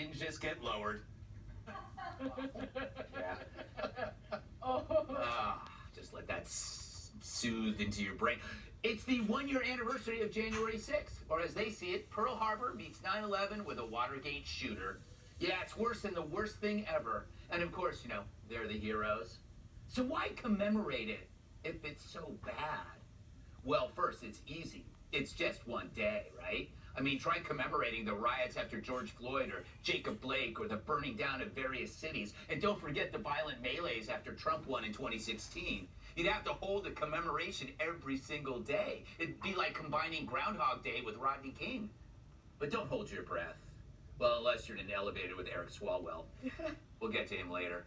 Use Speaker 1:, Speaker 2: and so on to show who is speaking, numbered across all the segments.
Speaker 1: ratings just get lowered. Yeah. Just let that soothe into your brain. It's the one-year anniversary of January 6th, or as they see it, Pearl Harbor meets 9/11 with a Watergate shooter. Yeah, it's worse than the worst thing ever. And of course, you know, they're the heroes. So why commemorate it if it's so bad? Well, first, it's easy. It's just one day, right? I mean, try commemorating the riots after George Floyd or Jacob Blake or the burning down of various cities. And don't forget the violent melees after Trump won in 2016. You'd have to hold a commemoration every single day. It'd be like combining Groundhog Day with Rodney King. But don't hold your breath. Well, unless you're in an elevator with Eric Swalwell. We'll get to him later.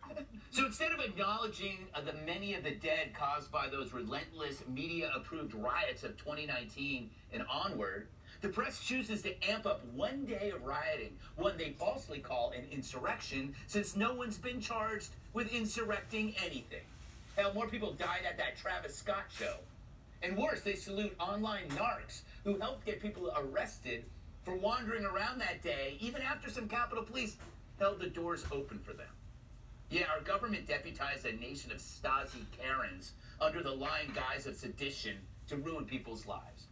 Speaker 1: So instead of acknowledging the many of the dead caused by those relentless media-approved riots of 2019 and onward, the press chooses to amp up one day of rioting, one they falsely call an insurrection, since no one's been charged with insurrecting anything. Hell, more people died at that Travis Scott show. And worse, they salute online narcs who helped get people arrested for wandering around that day, even after some Capitol Police held the doors open for them. Yeah, our government deputized a nation of Stasi Karens under the lying guise of sedition to ruin people's lives.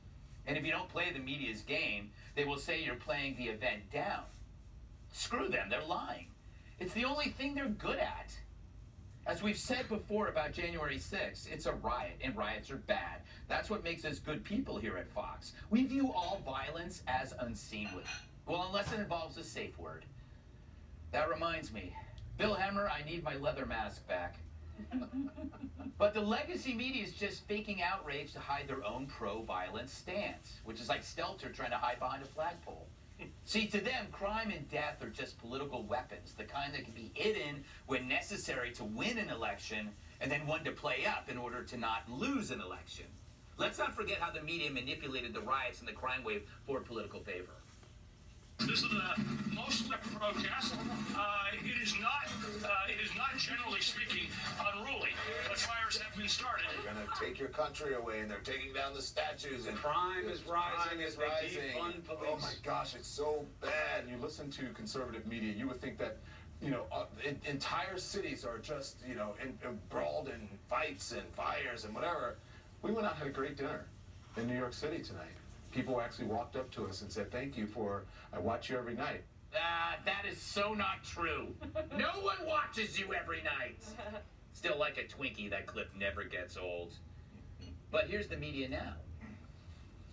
Speaker 1: And if you don't play the media's game, they will say you're playing the event down. Screw them, they're lying. It's the only thing they're good at. As we've said before about January 6th, it's a riot, and riots are bad. That's what makes us good people here at Fox. We view all violence as unseemly. Well, unless it involves a safe word. That reminds me, Bill Hemmer, I need my leather mask back. But the legacy media is just faking outrage to hide their own pro-violence stance, which is like Stelter trying to hide behind a flagpole. See, to them, crime and death are just political weapons, the kind that can be hidden when necessary to win an election, and then one to play up in order to not lose an election. Let's not forget how the media manipulated the riots and the crime wave for political favor.
Speaker 2: This is a mostly protest. It is not generally speaking unruly, but fires have been started.
Speaker 3: They're going to take your country away, and they're taking down the statues. And
Speaker 4: crime is rising.
Speaker 3: Crime is
Speaker 4: They
Speaker 3: rising.
Speaker 4: defund police.
Speaker 3: Oh my gosh, it's so bad.
Speaker 5: You listen to conservative media, you would think that, you know, entire cities are just, you know, embroiled in fights and fires and whatever. We went out and had a great dinner in New York City tonight. People actually walked up to us and said, thank you I watch you every night.
Speaker 1: That is so not true. No one watches you every night. Still like a Twinkie, that clip never gets old. But here's the media now.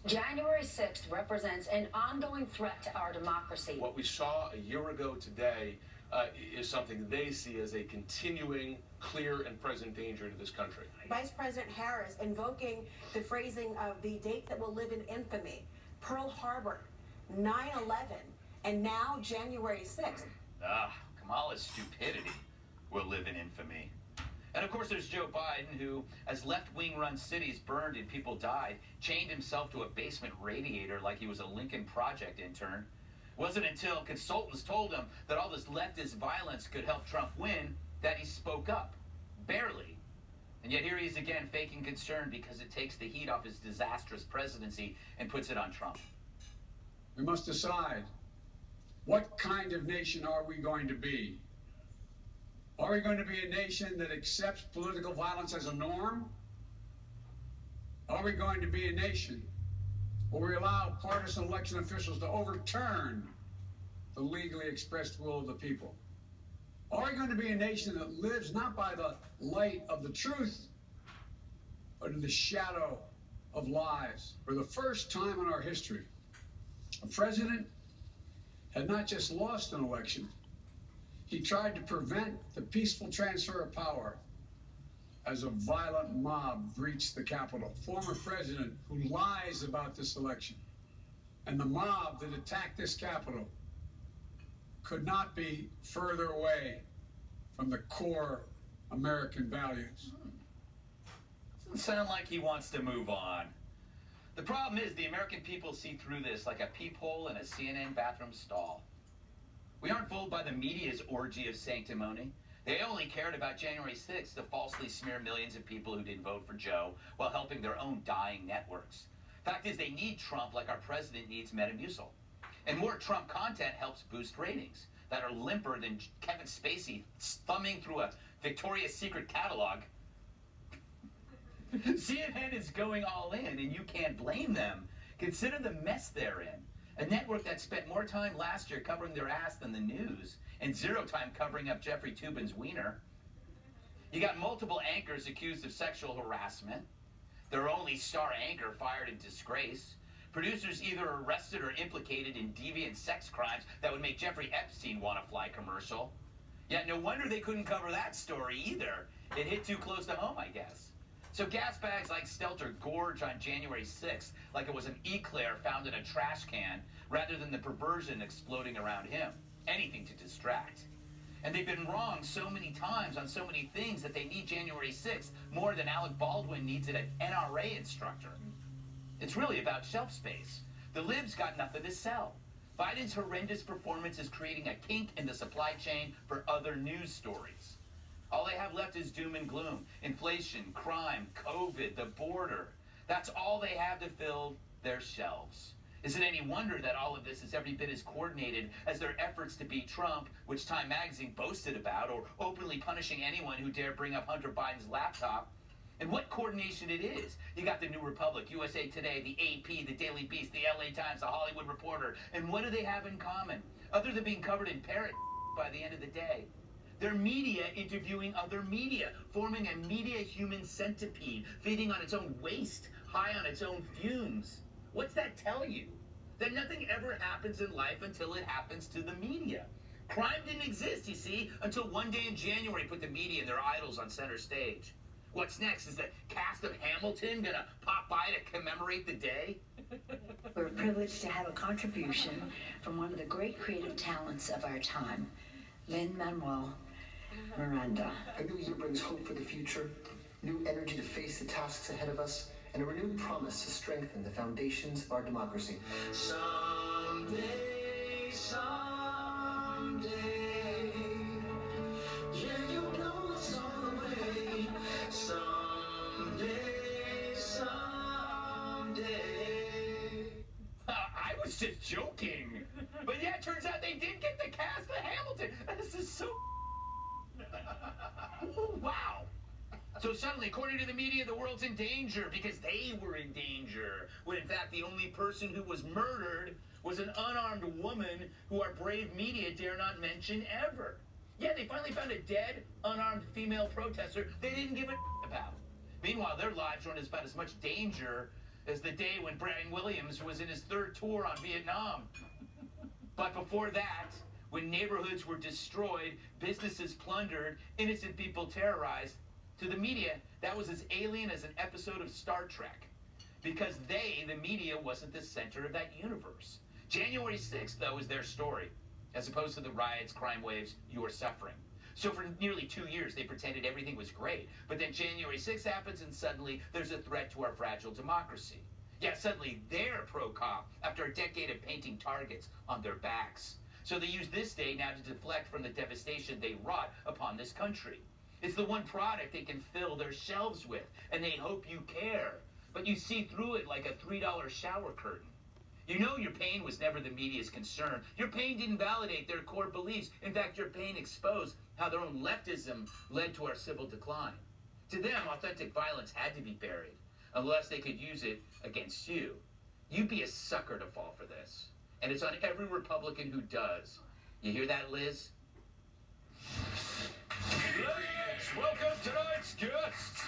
Speaker 6: January 6th represents an ongoing threat to our democracy.
Speaker 4: What we saw a year ago today is something they see as a continuing, clear, and present danger to this country.
Speaker 7: Vice President Harris invoking the phrasing of the date that will live in infamy, Pearl Harbor, 9/11, and now January 6th.
Speaker 1: Kamala's stupidity will live in infamy. And of course there's Joe Biden, who, as left-wing-run cities burned and people died, chained himself to a basement radiator like he was a Lincoln Project intern. It wasn't until consultants told him that all this leftist violence could help Trump win that he spoke up. Barely. And yet here he is again faking concern because it takes the heat off his disastrous presidency and puts it on Trump.
Speaker 8: We must decide, what kind of nation are we going to be? Are we going to be a nation that accepts political violence as a norm? Are we going to be a nation where we allow partisan election officials to overturn the legally expressed will of the people? Are we going to be a nation that lives not by the light of the truth, but in the shadow of lies? For the first time in our history, a president had not just lost an election, he tried to prevent the peaceful transfer of power as a violent mob breached the Capitol. Former president who lies about this election and the mob that attacked this Capitol could not be further away from the core American values.
Speaker 1: Doesn't sound like he wants to move on. The problem is the American people see through this like a peephole in a CNN bathroom stall. We aren't fooled by the media's orgy of sanctimony. They only cared about January 6th to falsely smear millions of people who didn't vote for Joe while helping their own dying networks. Fact is, they need Trump like our president needs Metamucil. And more Trump content helps boost ratings that are limper than Kevin Spacey thumbing through a Victoria's Secret catalog. CNN is going all in, and you can't blame them. Consider the mess they're in. A network that spent more time last year covering their ass than the news, and zero time covering up Jeffrey Toobin's wiener. You got multiple anchors accused of sexual harassment. Their only star anchor fired in disgrace. Producers either arrested or implicated in deviant sex crimes that would make Jeffrey Epstein want to fly commercial. Yet no wonder they couldn't cover that story either. It hit too close to home, I guess. So gas bags like Stelter gorge on January 6th like it was an eclair found in a trash can rather than the perversion exploding around him. Anything to distract. And they've been wrong so many times on so many things that they need January 6th more than Alec Baldwin needs an NRA instructor. It's really about shelf space. The libs got nothing to sell. Biden's horrendous performance is creating a kink in the supply chain for other news stories. All they have left is doom and gloom. Inflation, crime, COVID, the border. That's all they have to fill their shelves. Is it any wonder that all of this is every bit as coordinated as their efforts to beat Trump, which Time magazine boasted about, or openly punishing anyone who dare bring up Hunter Biden's laptop? And what coordination it is. You got the New Republic, USA Today, the AP, the Daily Beast, the LA Times, the Hollywood Reporter. And what do they have in common? Other than being covered in parrot by the end of the day. They're media interviewing other media, forming a media human centipede, feeding on its own waste, high on its own fumes. What's that tell you? That nothing ever happens in life until it happens to the media. Crime didn't exist, you see, until one day in January put the media and their idols on center stage. What's next? Is the cast of Hamilton gonna pop by to commemorate the day?
Speaker 9: We're privileged to have a contribution from one of the great creative talents of our time, Lin-Manuel Miranda.
Speaker 10: A new year brings hope for the future, new energy to face the tasks ahead of us, and a renewed promise to strengthen the foundations of our democracy.
Speaker 11: Someday, yeah, you know it's on the way.
Speaker 1: I was just joking. But yeah, it turns out they did get the cast of Hamilton. This is so... Wow. So suddenly, according to the media, the world's in danger because they were in danger. When in fact, the only person who was murdered was an unarmed woman who our brave media dare not mention ever. Yeah, they finally found a dead, unarmed female protester they didn't give a about. Meanwhile, their lives were in about as much danger as the day when Brian Williams was in his third tour on Vietnam. But before that, when neighborhoods were destroyed, businesses plundered, innocent people terrorized, to the media, that was as alien as an episode of Star Trek. Because they, the media, wasn't the center of that universe. January 6th, though, is their story, as opposed to the riots, crime waves, you're suffering. So for nearly 2 years, they pretended everything was great. But then January 6th happens, and suddenly there's a threat to our fragile democracy. Yeah, suddenly they're pro-cop after a decade of painting targets on their backs. So they use this day now to deflect from the devastation they wrought upon this country. It's the one product they can fill their shelves with, and they hope you care. But you see through it like a $3 shower curtain. You know your pain was never the media's concern. Your pain didn't validate their core beliefs. In fact, your pain exposed how their own leftism led to our civil decline. To them, authentic violence had to be buried, unless they could use it against you. You'd be a sucker to fall for this. And it's on every Republican who does. You hear that, Liz?